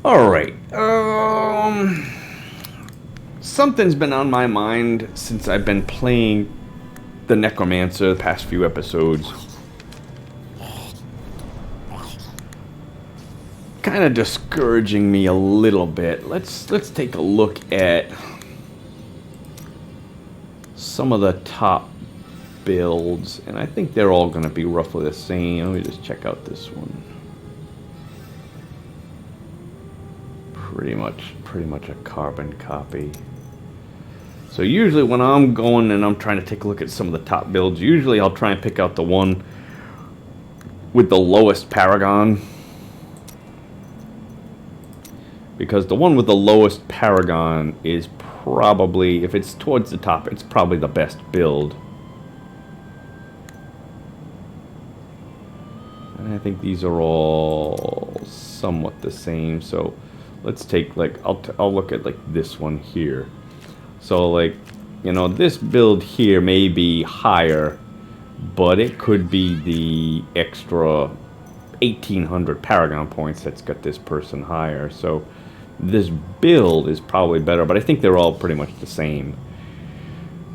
Alright, something's been on my mind since I've been playing the Necromancer the past few episodes. Kind of discouraging me a little bit. Let's take a look at some of the top builds, and I think they're all going to be roughly the same. Let me just check out this one. Pretty much a carbon copy. So usually when I'm going and I'm trying to take a look at some of the top builds, usually I'll try and pick out the one with the lowest Paragon. Because the one with the lowest Paragon is probably, if it's towards the top, it's probably the best build. And I think these are all somewhat the same. So let's take, like, I'll look at like this one here. So like, you know, this build here may be higher, but it could be the extra 1800 Paragon points that's got this person higher. So this build is probably better, but I think they're all pretty much the same.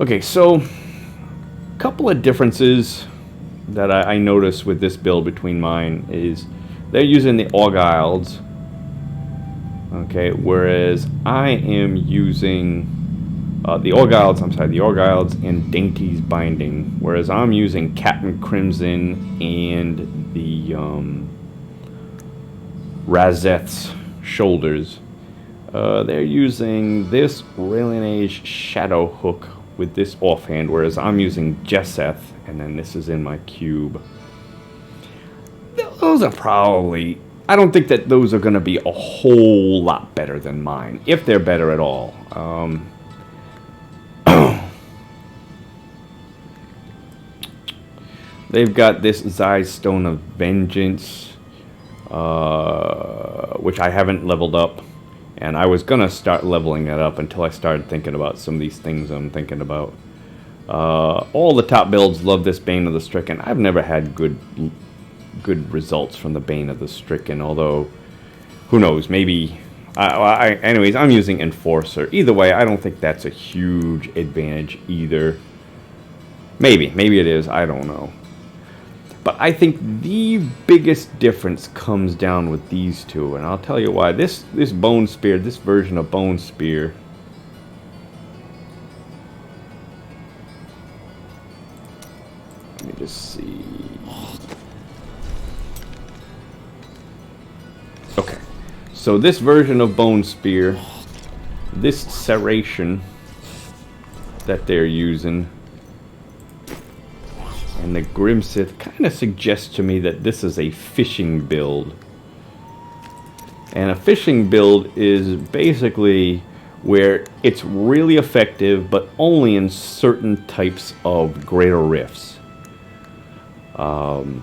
Okay, so a couple of differences that I notice with this build between mine is they're using the Argyles, okay, whereas I am using the Argyles and Dainty's Binding, whereas I'm using Captain Crimson and the Razeth's Shoulders. They're using this Raelianage Shadow Hook with this offhand, whereas I'm using Jesseth, and then this is in my cube. Those are probably, I don't think that those are going to be a whole lot better than mine, if they're better at all. They've got this Zai's Stone of Vengeance, which I haven't leveled up. And I was going to start leveling that up until I started thinking about some of these things I'm thinking about. All the top builds love this Bane of the Stricken. I've never had good results from the Bane of the Stricken, although, who knows, maybe... anyways, I'm using Enforcer. Either way, I don't think that's a huge advantage either. Maybe it is, I don't know. But I think the biggest difference comes down with these two, and I'll tell you why. This Bone Spear, this version of Bone Spear, let me just see. Okay, so this version of Bone Spear, this serration that they're using, and the Grimsith kind of suggests to me that this is a fishing build. And a fishing build is basically where it's really effective, but only in certain types of greater rifts. The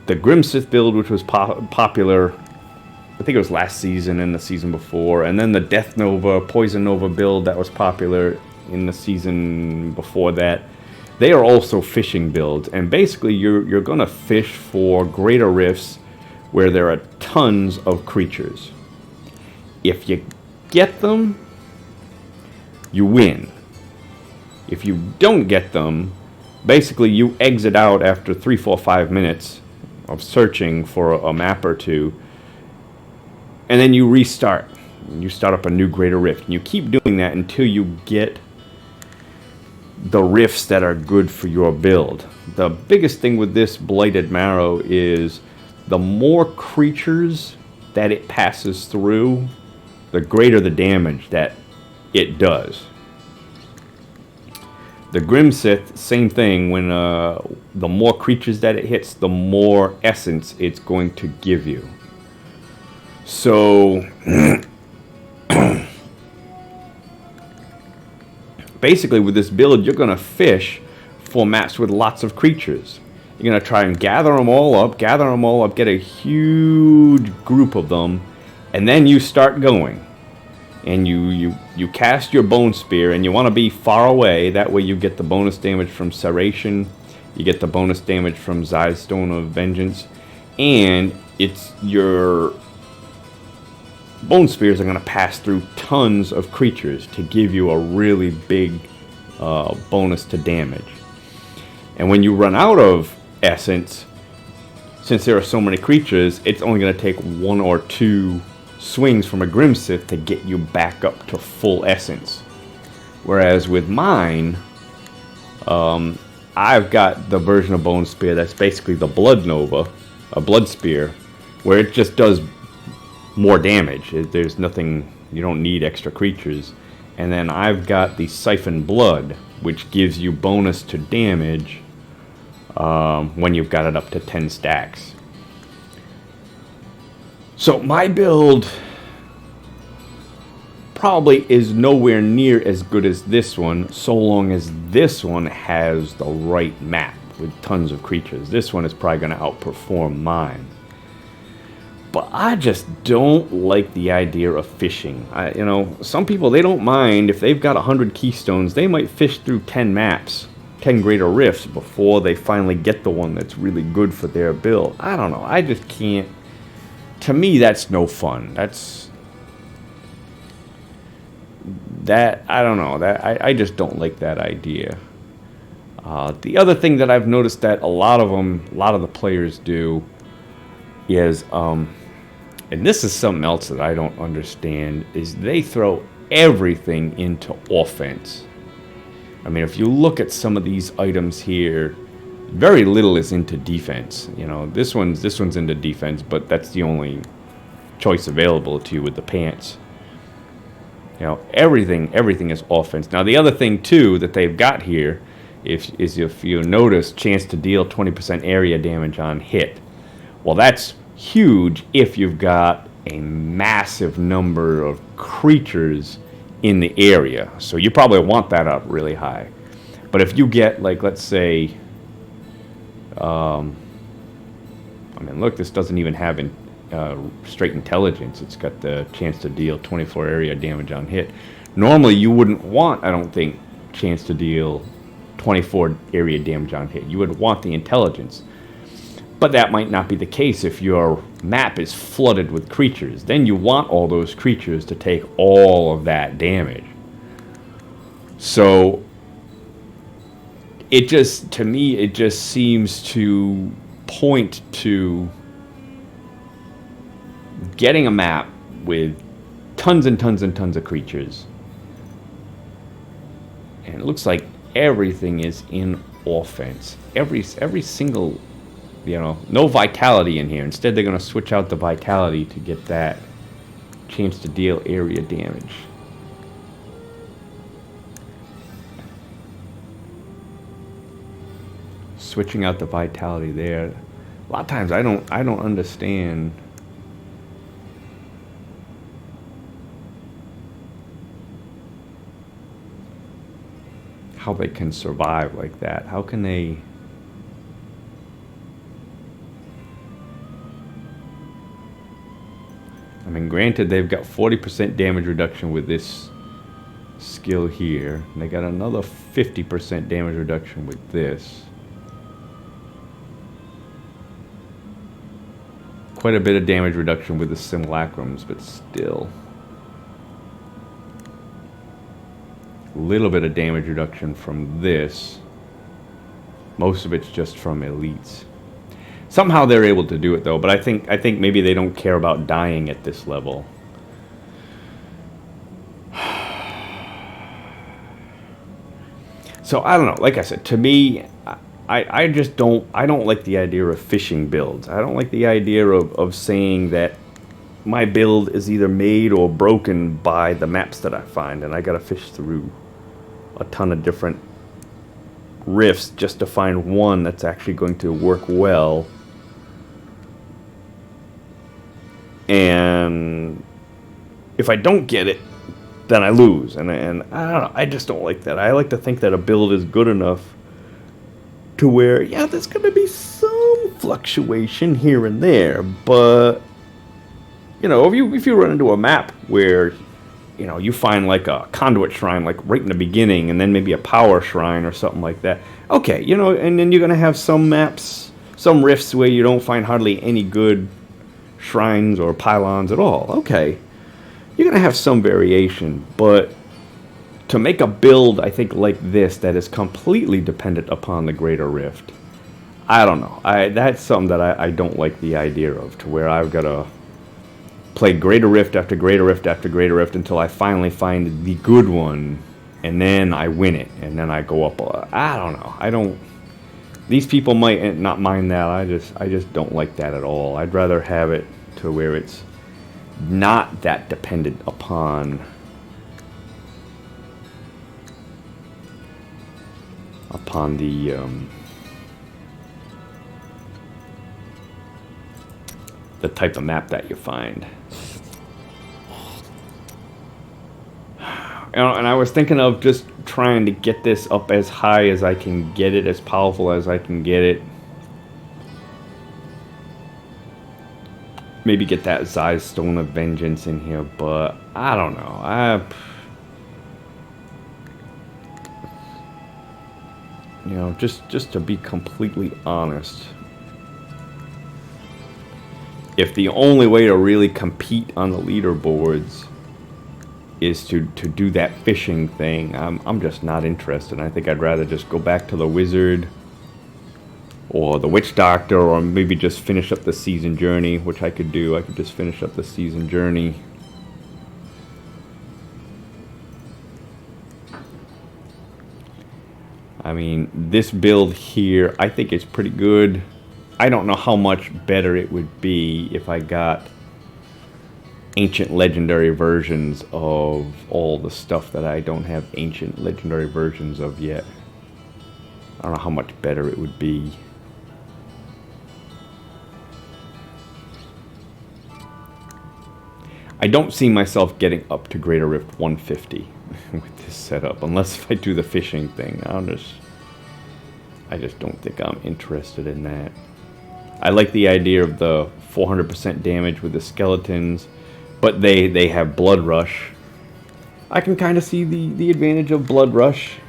Grimsith build, which was popular, I think it was last season and the season before, and then the Death Nova, Poison Nova build that was popular in the season before that. They are also fishing builds, and basically you're going to fish for greater rifts where there are tons of creatures. If you get them, you win. If you don't get them, basically you exit out after 3, 4, 5 minutes of searching for a map or two, and then you restart. You start up a new greater rift, and you keep doing that until you get the rifts that are good for your build. The biggest thing with this Blighted Marrow is the more creatures that it passes through, the greater the damage that it does. The Grimsith, same thing. When the more creatures that it hits, the more essence it's going to give you. So basically, with this build, you're going to fish for maps with lots of creatures. You're going to try and gather them all up, get a huge group of them, and then you start going. And you cast your Bone Spear, and you want to be far away. That way you get the bonus damage from Serration, you get the bonus damage from Zai's Stone of Vengeance, and it's your bone spears are going to pass through tons of creatures to give you a really big bonus to damage. And when you run out of essence, since there are so many creatures, it's only going to take 1 or 2 swings from a Grimsith to get you back up to full essence. Whereas with mine, I've got the version of Bone Spear that's basically the Blood Nova, a Blood Spear, where it just does more damage. There's nothing, you don't need extra creatures. And then I've got the Siphon Blood, which gives you bonus to damage when you've got it up to 10 stacks. So my build probably is nowhere near as good as this one, so long as this one has the right map with tons of creatures. This one is probably going to outperform mine. But I just don't like the idea of fishing. You know, some people, they don't mind if they've got 100 keystones, they might fish through 10 maps, 10 greater rifts before they finally get the one that's really good for their build. I don't know. I just can't. To me, that's no fun. I don't know. I just don't like that idea. The other thing that I've noticed that a lot of the players do is, and this is something else that I don't understand, is they throw everything into offense. I mean, if you look at some of these items here, very little is into defense. You know, this one's into defense, but that's the only choice available to you with the pants. You know, everything is offense. Now, the other thing too that they've got here is if you notice, chance to deal 20% area damage on hit. Well, that's huge if you've got a massive number of creatures in the area. So you probably want that up really high. But if you get, like, let's say, I mean, look, this doesn't even have straight intelligence. It's got the chance to deal 24 area damage on hit. Normally, you wouldn't want, I don't think, chance to deal 24 area damage on hit. You would want the intelligence. But that might not be the case if your map is flooded with creatures. Then you want all those creatures to take all of that damage. So it just, to me, it just seems to point to getting a map with tons and tons and tons of creatures. And it looks like everything is in offense. Every single, you know, no vitality in here. Instead, they're going to switch out the vitality to get that chance to deal area damage. Switching out the vitality there. A lot of times I don't understand how they can survive like that. How can they? I mean, granted, they've got 40% damage reduction with this skill here. And they got another 50% damage reduction with this. Quite a bit of damage reduction with the simulacrums, but still. A little bit of damage reduction from this. Most of it's just from elites. Somehow they're able to do it though, but I think maybe they don't care about dying at this level. So I don't know. Like I said, to me, I just don't like the idea of fishing builds. I don't like the idea of saying that my build is either made or broken by the maps that I find, and I gotta fish through a ton of different rifts just to find one that's actually going to work well. And if I don't get it, then I lose. And I don't know, I just don't like that. I like to think that a build is good enough to where, yeah, there's going to be some fluctuation here and there, but you know, if you run into a map where, you know, you find like a conduit shrine like right in the beginning, and then maybe a power shrine or something like that, okay, you know, and then you're going to have some maps, some rifts where you don't find hardly any good shrines or pylons at all, okay. you're going to have some variation, but to make a build, I think, like this, that is completely dependent upon the Greater Rift, I don't know. That's something that I don't like the idea of, to where I've got to play Greater Rift after Greater Rift after Greater Rift until I finally find the good one, and then I win it, and then I go up. I don't know. I don't. These people might not mind that. I just don't like that at all. I'd rather have it to where it's not that dependent upon the type of map that you find. And I was thinking of just trying to get this up as high as I can get it, as powerful as I can get it. Maybe get that Zai's Stone of Vengeance in here, but I don't know. You know, just to be completely honest, if the only way to really compete on the leaderboards is to do that fishing thing, I'm just not interested. I think I'd rather just go back to the Wizard or the Witch Doctor, or maybe just finish up the Season Journey, which I could do. I could just finish up the Season Journey. I mean, this build here, I think it's pretty good. I don't know how much better it would be if I got ancient legendary versions of all the stuff that I don't have ancient legendary versions of yet. I don't know how much better it would be. I don't see myself getting up to Greater Rift 150 with this setup, unless if I do the fishing thing. I just don't think I'm interested in that. I like the idea of the 400% damage with the skeletons, but they have Blood Rush. I can kind of see the advantage of Blood Rush.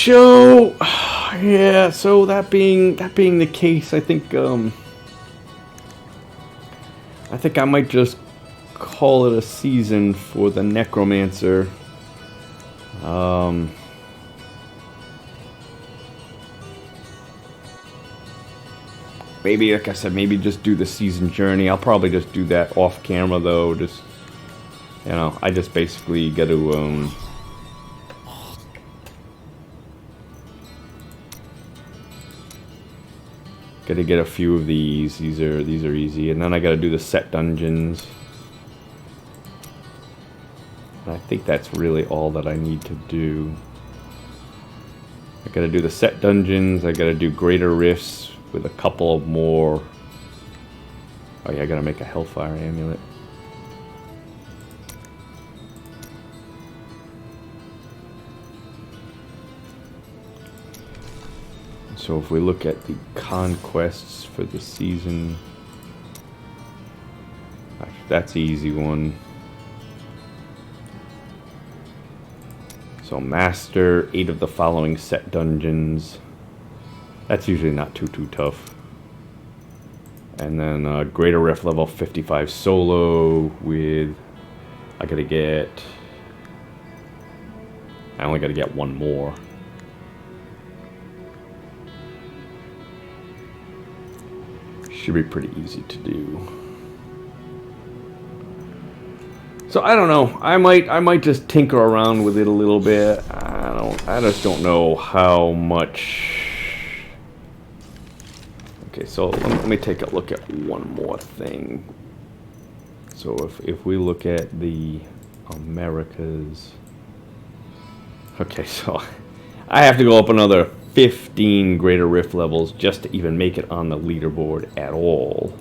So, yeah, so that being the case, I think I might just call it a season for the Necromancer. Maybe, like I said, maybe just do the Season Journey. I'll probably just do that off camera, though. Just, you know, I just basically got to got to get a few of these. These are easy, and then I got to do the set dungeons. And I think that's really all that I need to do. I got to do the set dungeons. I got to do Greater Rifts with a couple more. Oh yeah, I got to make a Hellfire Amulet. So if we look at the conquests for the season, that's an easy one. So master 8 of the following set dungeons. That's usually not too tough. And then Greater Rift level 55 solo with, I only gotta get one more. Should be pretty easy to do. So I don't know. I might just tinker around with it a little bit. I just don't know how much. Okay, so let me take a look at one more thing. So if we look at the Americas. Okay, so I have to go up another 15 Greater Rift levels just to even make it on the leaderboard at all.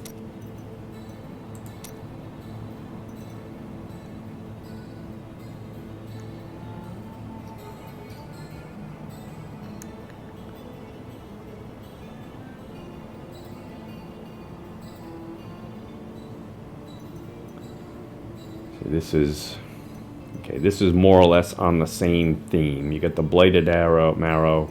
This is okay. This is more or less on the same theme. You get the Blighted Marrow.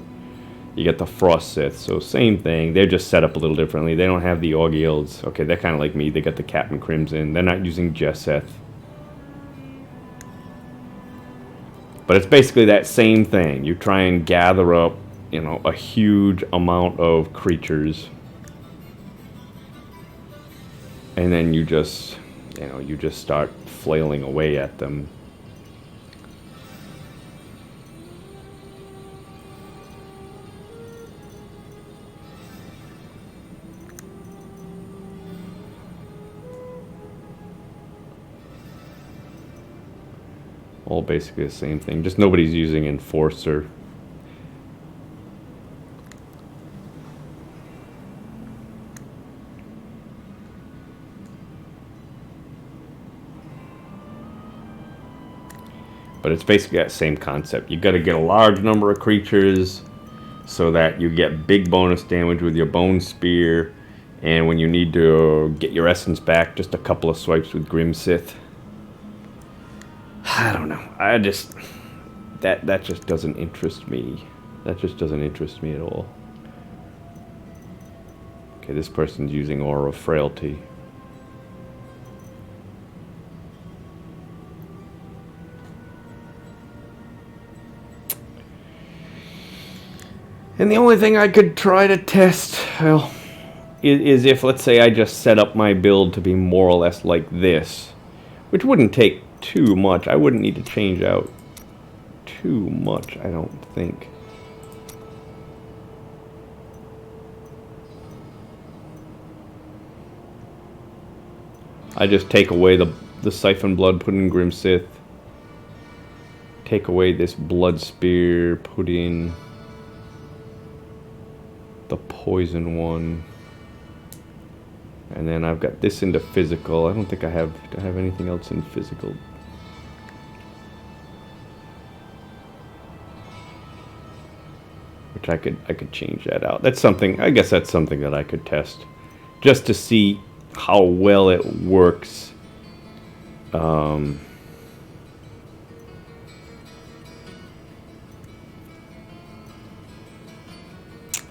You get the Frost Sith. So same thing. They're just set up a little differently. They don't have the Orgils. Okay, they're kind of like me. They got the Captain Crimson. They're not using Jesseth. But it's basically that same thing. You try and gather up, you know, a huge amount of creatures. And then you just, you know, you just start flailing away at them. All basically the same thing, just nobody's using Enforcer. But it's basically that same concept. You got to get a large number of creatures so that you get big bonus damage with your Bone Spear, and when you need to get your essence back, just a couple of swipes with Grim Sith. I don't know. I just that just doesn't interest me. That just doesn't interest me at all. Okay, this person's using Aura of Frailty. And the only thing I could try to test, well, is if, let's say, I just set up my build to be more or less like this, which wouldn't take too much. I wouldn't need to change out too much, I don't think. I just take away the Siphon Blood, put in Grim Sith. Take away this Blood Spear, put in the Poison one. And then I've got this into physical. I don't think I have anything else in physical. Which I could change that out. That's something, I guess that's something that I could test. Just to see how well it works.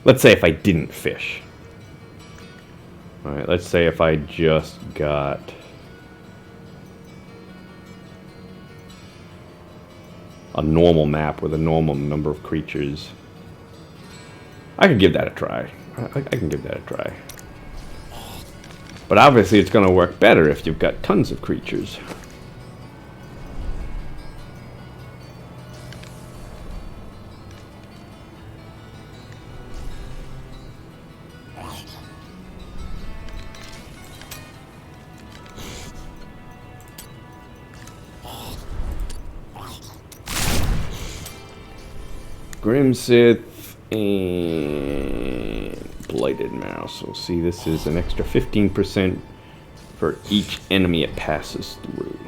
Let's say if I didn't fish. Alright, let's say if I just got a normal map with a normal number of creatures. I could give that a try. I can give that a try. But obviously it's going to work better if you've got tons of creatures. Grim Sith and Blighted Marrow. So see, this is an extra 15% for each enemy it passes through.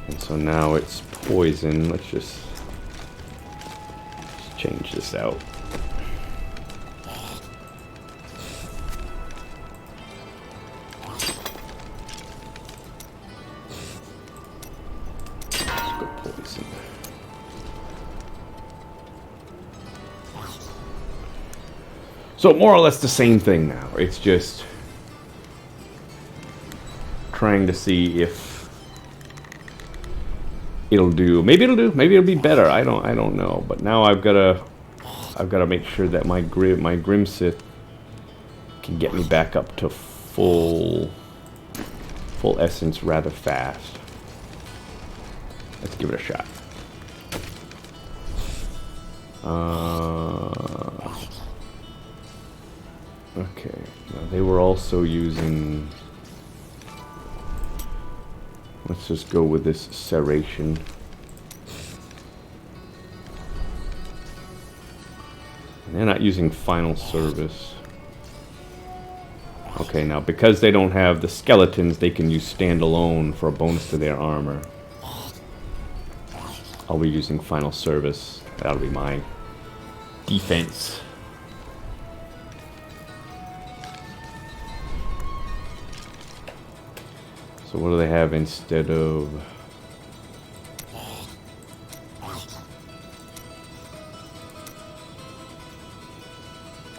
And so now it's poison. Let's just change this out. So more or less the same thing now. It's just trying to see if it'll do. Maybe it'll do. Maybe it'll be better. I don't know. But now I've got to make sure that my Grim Sith can get me back up to full essence rather fast. Let's give it a shot. Okay, now they were also using, let's just go with this Serration. And they're not using Final Service. Okay, now because they don't have the skeletons, they can use Standalone for a bonus to their armor. I'll be using Final Service. That'll be my defense. So what do they have instead of...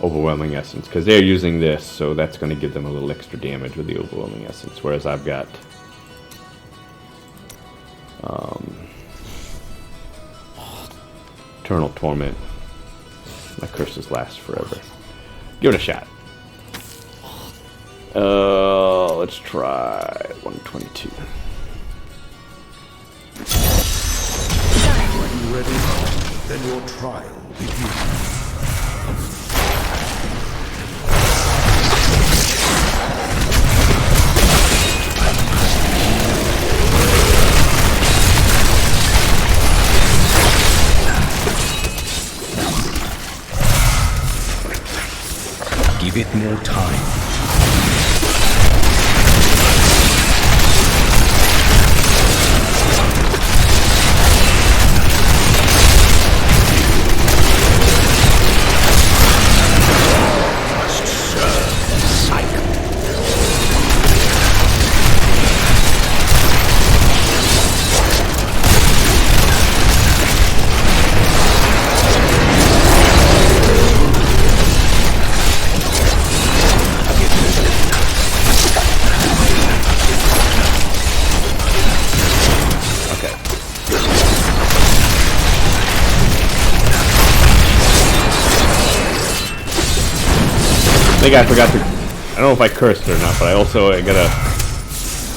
Overwhelming Essence, because they're using this, so that's going to give them a little extra damage with the Overwhelming Essence, whereas I've got Eternal Torment. My curses last forever. Give it a shot. Let's try 122. Are you ready? Then your trial begins. Give it more time. Must serve the cycle. I think I forgot to... I don't know if I cursed or not, but I gotta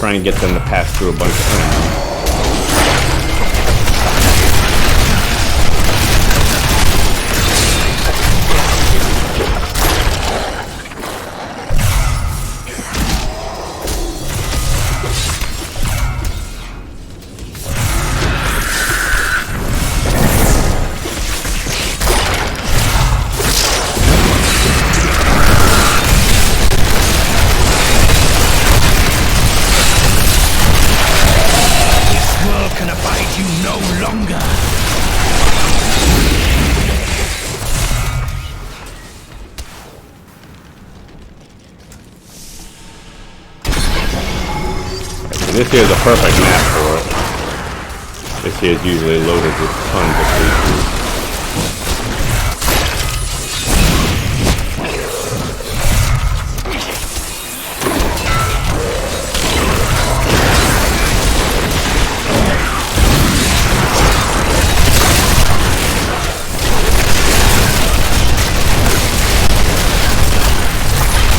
try and get them to pass through a bunch of enemies. This here is a perfect map for it. This here is usually loaded with tons of creatures.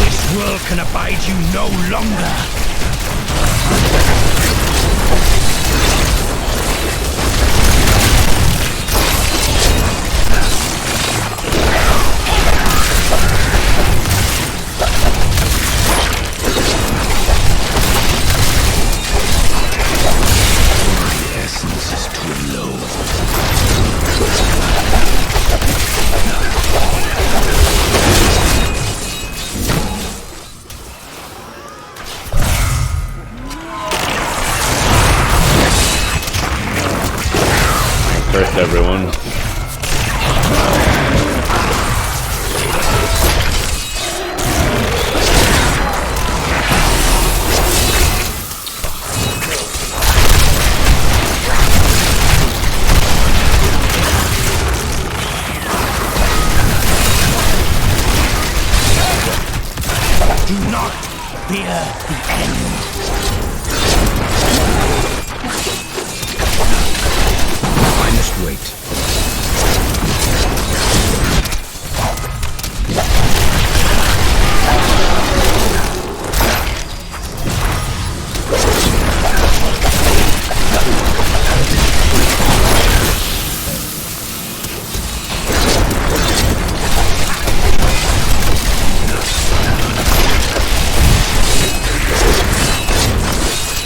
This world can abide you no longer. First, everyone. Do not fear the end. I must wait.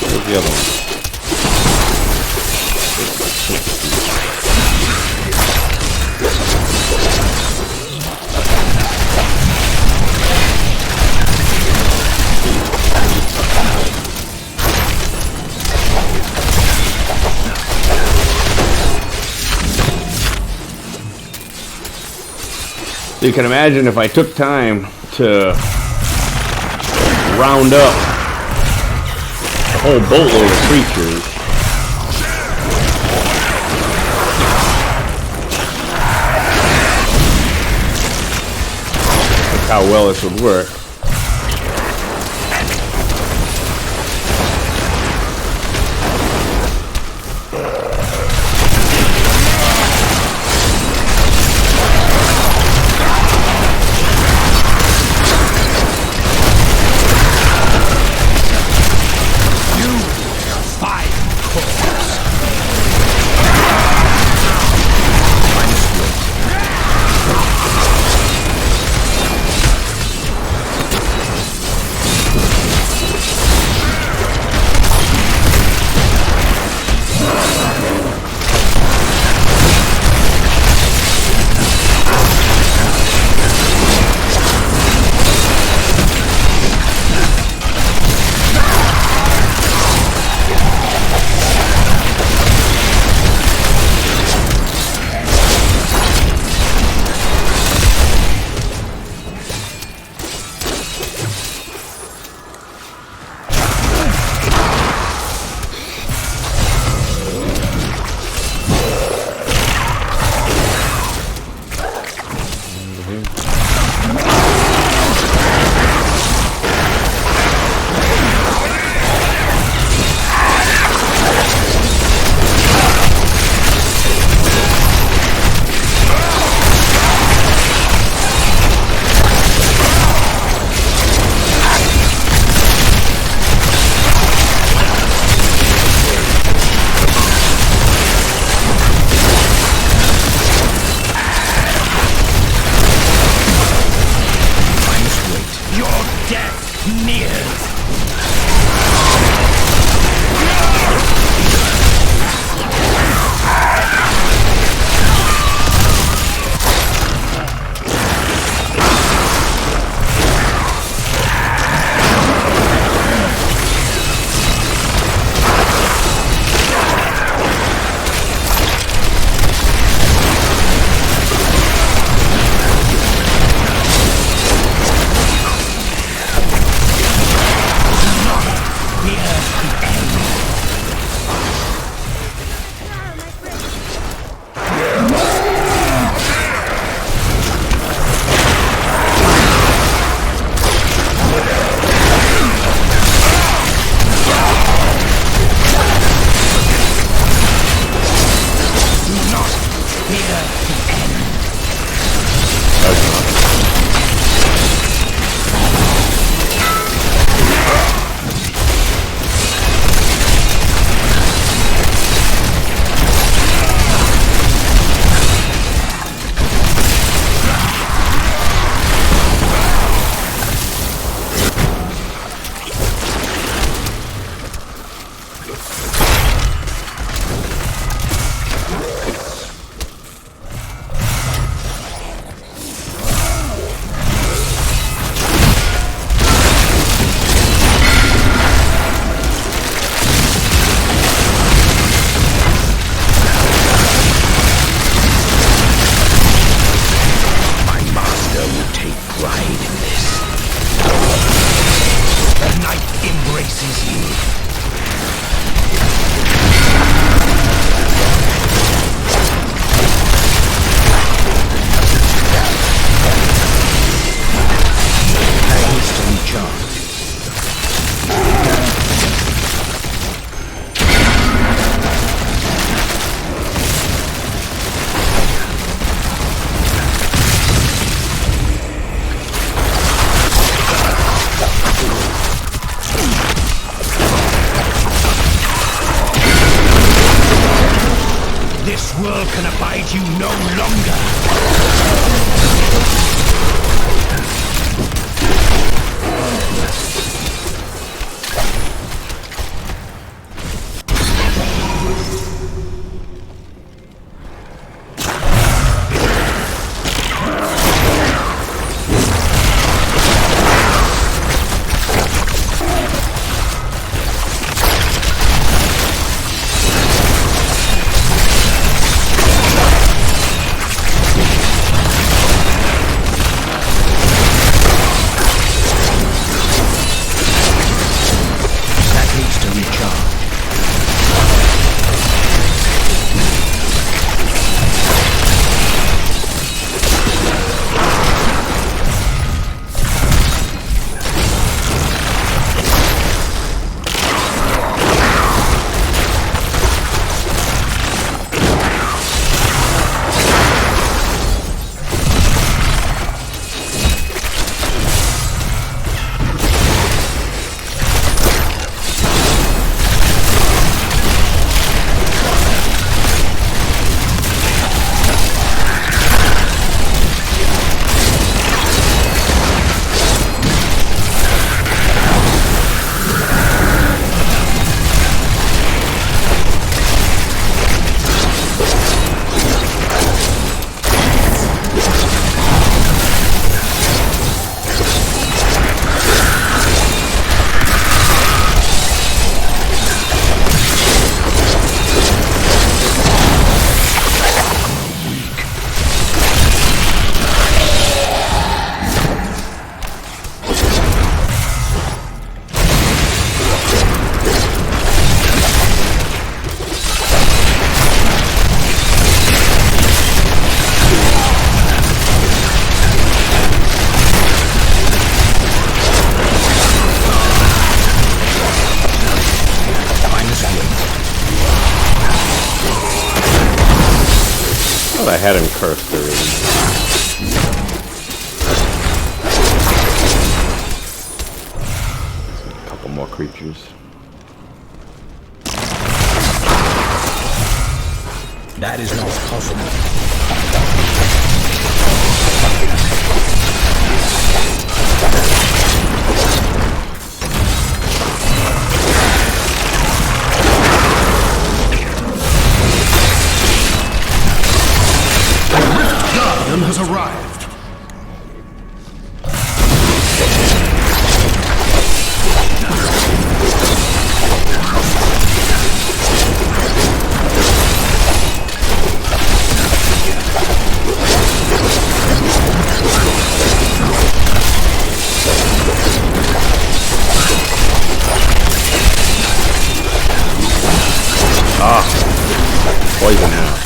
Where's the other one? You can imagine if I took time to round up whole boatload of creatures. That's how well this would work. world can abide you no longer. had him cursed already. A couple more creatures. That is not possible. Guardian has arrived. Poison now.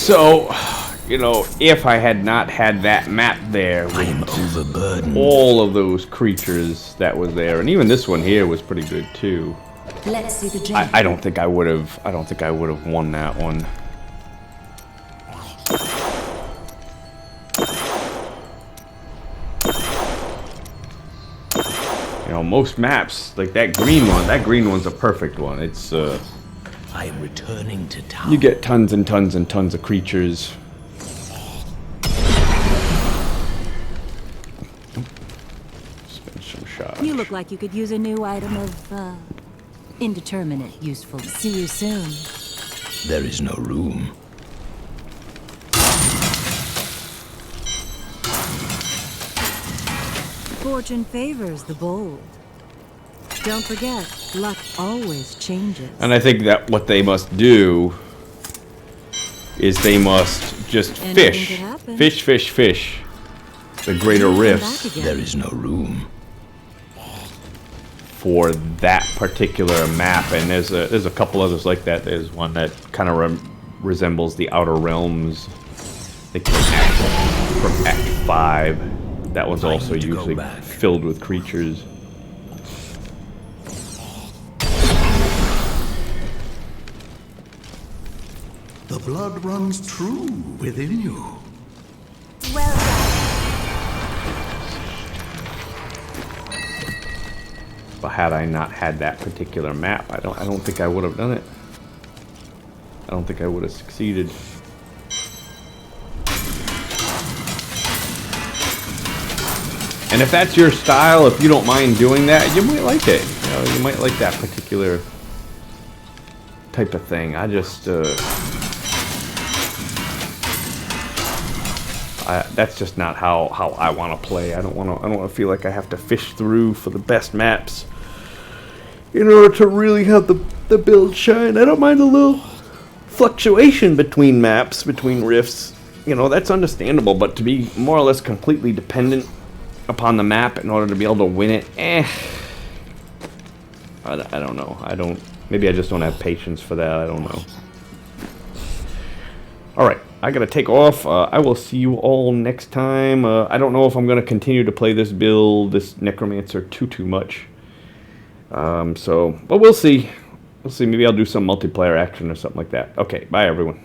So, you know, if I had not had that map there I am overburdened. all of those creatures that was there, and even this one here was pretty good too. Let's see the gem. I don't think I would have. I don't think I would have won that one. You know, most maps like that green one. That green one's a perfect one. It's I am returning to town. you get tons and tons and tons of creatures. Spend some shots. You look like you could use a new item of, indeterminate useful. See you soon. There is no room. Fortune favors the bold. Don't forget, luck always changes. And I think that what they must do is they must just Anything fish. could happen. Fish, fish, fish. The greater Come back rifts again. There is no room. for that particular map. And there's a couple others like that. There's one that kind of resembles the Outer Realms. They can act from Act 5. That one's also need to go usually back. filled with creatures. The blood runs true within you. Well done. But had I not had that particular map, I don't think I would have done it. I don't think I would have succeeded. And if that's your style, if you don't mind doing that, you might like it. You know, you might like that particular type of thing. I just That's just not how I want to play. I don't want to feel like I have to fish through for the best maps in order to really have the build shine. I don't mind a little fluctuation between maps, between rifts. You know, that's understandable, but to be more or less completely dependent upon the map in order to be able to win it, I don't know. Maybe I just don't have patience for that. I don't know. Alright, I gotta take off. I will see you all next time. I don't know if I'm gonna continue to play this build, this Necromancer, too much. But we'll see. We'll see. Maybe I'll do some multiplayer action or something like that. Okay, bye everyone.